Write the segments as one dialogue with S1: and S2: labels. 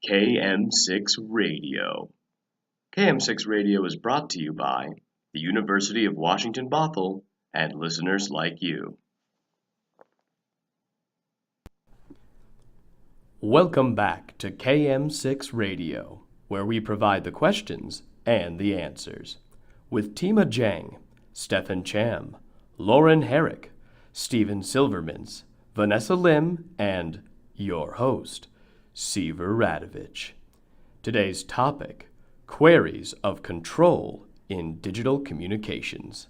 S1: KM6 Radio. KM6 Radio is brought to you by the University of Washington Bothell and listeners like you.
S2: Welcome back to KM6 Radio, where we provide the questions and the answers, with Tima Jang, Stephen Cham, Lauren Herrick, Stephen Silvermans, Vanessa Lim, and your host, Seafair Radovich. Today's topic, queries of control in digital communications.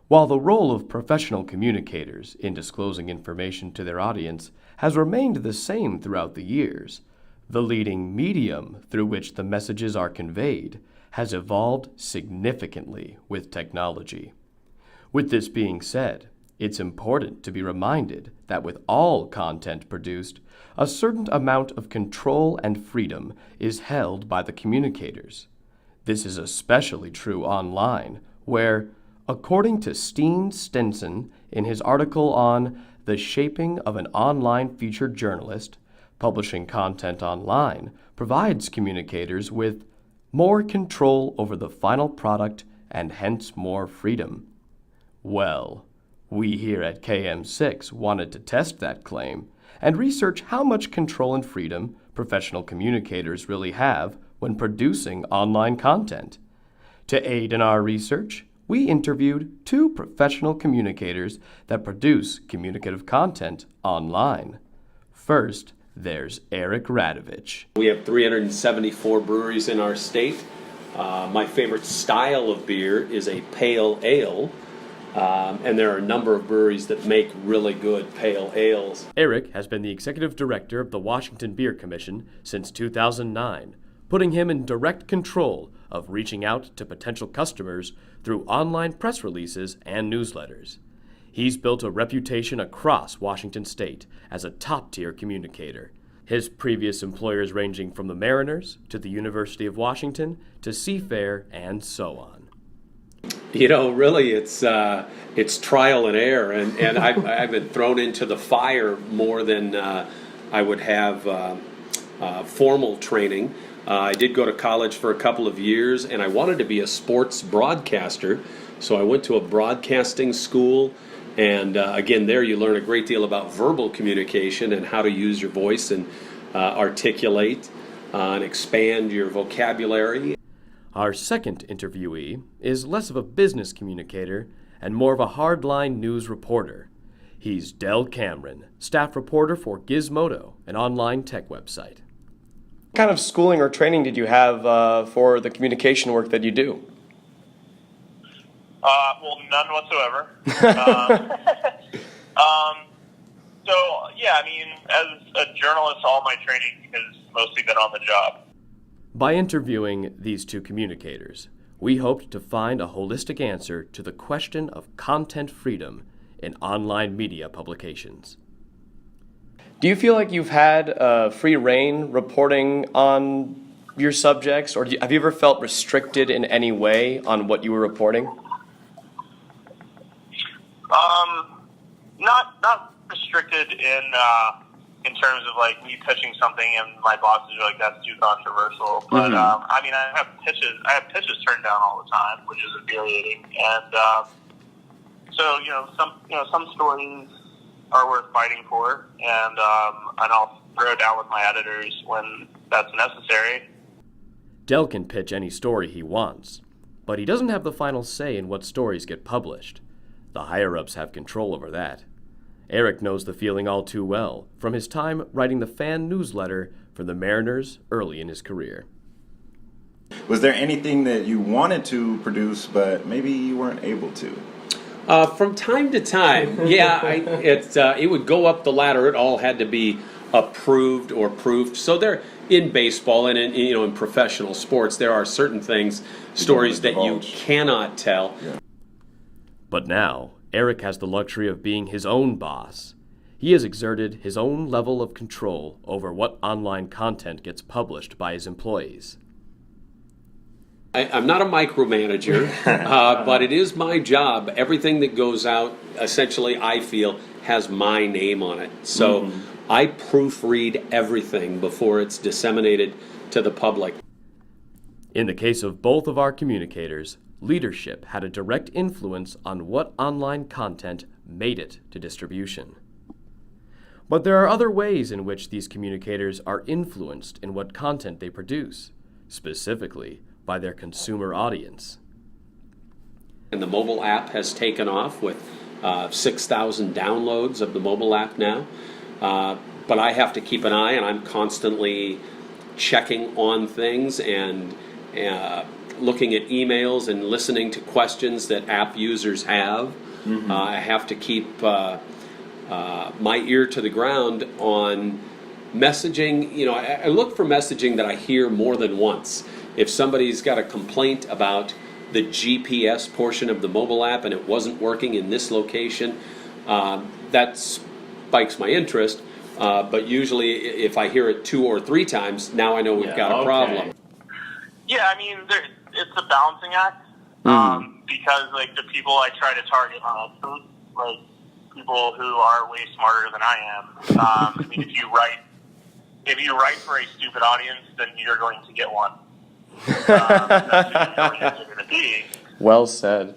S2: While the role of professional communicators in disclosing information to their audience has remained the same throughout the years, the leading medium through which the messages are conveyed has evolved significantly with technology. With this being said, it's important to be reminded that with all content produced, a certain amount of control and freedom is held by the communicators. This is especially true online, where, according to Steen Stenson in his article on The Shaping of an Online Featured Journalist, publishing content online provides communicators with more control over the final product and hence more freedom. Well, we here at KM6 wanted to test that claim and research how much control and freedom professional communicators really have when producing online content. To aid in our research, we interviewed two professional communicators that produce communicative content online. First, there's Eric Radovich.
S3: We have 374 breweries in our state. My favorite style of beer is a pale ale. And there are a number of breweries that make really good pale ales.
S2: Eric has been the executive director of the Washington Beer Commission since 2009, putting him in direct control of reaching out to potential customers through online press releases and newsletters. He's built a reputation across Washington state as a top-tier communicator. His previous employers ranging from the Mariners to the University of Washington to Seafair and so on.
S3: You know, really, it's trial and error, and I've been thrown into the fire more than I would have formal training. I did go to college for a couple of years, and I wanted to be a sports broadcaster, so I went to a broadcasting school, and again, there you learn a great deal about verbal communication and how to use your voice and articulate and expand your vocabulary.
S2: Our second interviewee is less of a business communicator and more of a hardline news reporter. He's Dell Cameron, staff reporter for Gizmodo, an online tech website.
S4: What kind of schooling or training did you have for the communication work that you do?
S5: Well, none whatsoever. Yeah, I mean, as a journalist, all my training has mostly been on the job.
S2: By interviewing these two communicators, we hoped to find a holistic answer to the question of content freedom in online media publications.
S4: Do you feel like you've had free reign reporting on your subjects, or have you ever felt restricted in any way on what you were reporting?
S5: Not restricted in terms of like me pitching something and my bosses are like, that's too controversial. But I mean, I have pitches turned down all the time, which is infuriating. And so some stories are worth fighting for, and I'll throw it down with my editors when that's necessary.
S2: Dell can pitch any story he wants, but he doesn't have the final say in what stories get published. The higher-ups have control over that. Eric knows the feeling all too well from his time writing the fan newsletter for the Mariners early in his career.
S6: Was there anything that you wanted to produce but maybe you weren't able to?
S3: From time to time, yeah, it would go up the ladder. It all had to be approved or proofed. So there, in baseball and in professional sports, there are certain things, stories that you cannot tell.
S6: Yeah.
S2: But now, Eric has the luxury of being his own boss. He has exerted his own level of control over what online content gets published by his employees.
S3: I'm not a micromanager, but it is my job. Everything that goes out, essentially, I feel, has my name on it. So I proofread everything before it's disseminated to the public.
S2: In the case of both of our communicators, leadership had a direct influence on what online content made it to distribution. But there are other ways in which these communicators are influenced in what content they produce, specifically by their consumer audience.
S3: And the mobile app has taken off with 6,000 downloads of the mobile app now. But I have to keep an eye, and I'm constantly checking on things and looking at emails and listening to questions that app users have. I have to keep my ear to the ground on messaging. You know, I look for messaging that I hear more than once. If somebody's got a complaint about the GPS portion of the mobile app and it wasn't working in this location, that spikes my interest. But usually if I hear it 2 or 3 times, now I know we've got a problem.
S5: Yeah, I mean, it's a balancing act. Because, like, the people I try to target are like people who are way smarter than I am. I mean, if you write for a stupid audience, then you're going to get one. That's who the audience are going to be.
S4: Well said.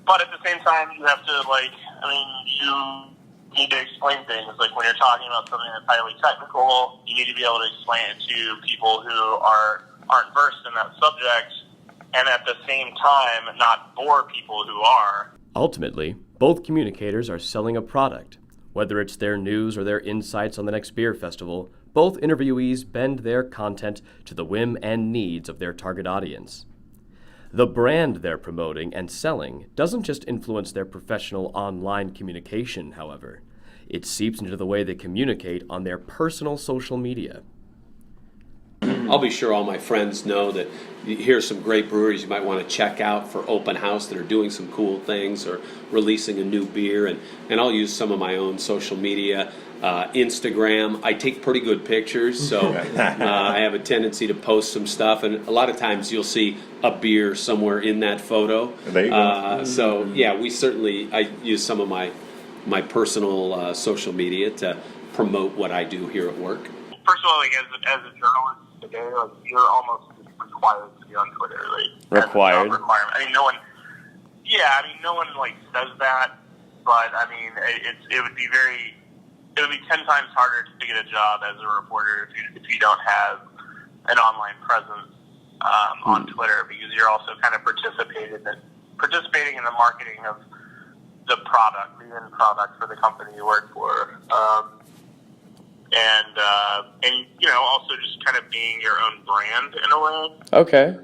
S5: But at the same time, you have to, you need to explain things. Like, when you're talking about something that's highly technical, you need to be able to explain it to people who aren't versed in that subject, and at the same time, not bore people who are.
S2: Ultimately, both communicators are selling a product. Whether it's their news or their insights on the next beer festival, both interviewees bend their content to the whim and needs of their target audience. The brand they're promoting and selling doesn't just influence their professional online communication, however. It seeps into the way they communicate on their personal social media.
S3: I'll be sure all my friends know that here's some great breweries you might want to check out for open house that are doing some cool things or releasing a new beer, and I'll use some of my own social media. Instagram, I take pretty good pictures, so I have a tendency to post some stuff, and a lot of times you'll see a beer somewhere in that photo.
S6: There you go.
S3: So yeah, I use some of my personal social media to promote what I do here at work.
S5: First of all, like, as a journalist today, like, you're almost required to be on Twitter. Like,
S4: Required?
S5: Requirement. I mean, no one like says that, but I mean, it would be 10 times harder to get a job as a reporter if you don't have an online presence on Twitter, because you're also kind of participating in the marketing of the product, the end product for the company you work for. And also just kind of being your own brand in a way.
S4: Okay.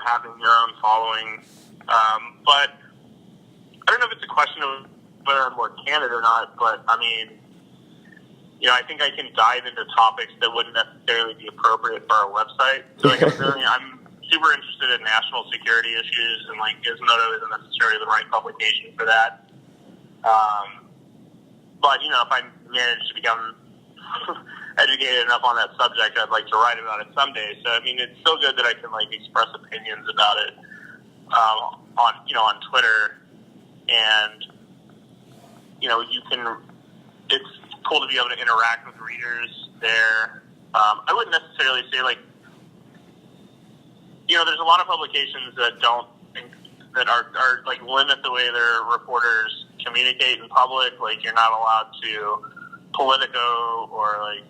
S5: Having your own following. But I don't know if it's a question of whether I'm more candid or not, but I mean, I think I can dive into topics that wouldn't necessarily be appropriate for our website. So like, I'm super interested in national security issues, and like Gizmodo isn't necessarily the right publication for that. But if I manage to become educated enough on that subject, I'd like to write about it someday. So I mean, it's so good that I can like express opinions about it on Twitter, and it's cool to be able to interact with readers there. I wouldn't necessarily say there's a lot of publications that are like limit the way their reporters communicate in public. Like, you're not allowed to Politico or like,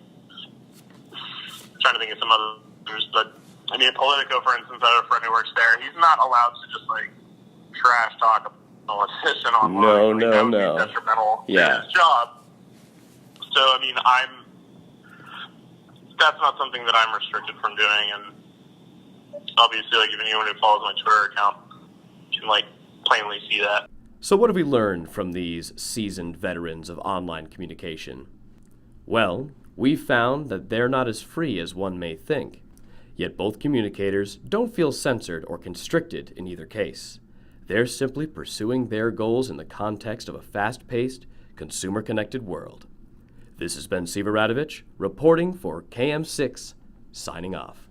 S5: I'm trying to think of some others, but I mean, Politico, for instance, I have a friend who works there. He's not allowed to just like trash talk a politician online. That would be detrimental to his job. So, I mean, that's not something that I'm restricted from doing, and obviously, like, if anyone who follows my Twitter account can, like, plainly see that.
S2: So what have we learned from these seasoned veterans of online communication? Well, we found that they're not as free as one may think, yet both communicators don't feel censored or constricted in either case. They're simply pursuing their goals in the context of a fast-paced, consumer-connected world. This has been Radovich reporting for KM6, signing off.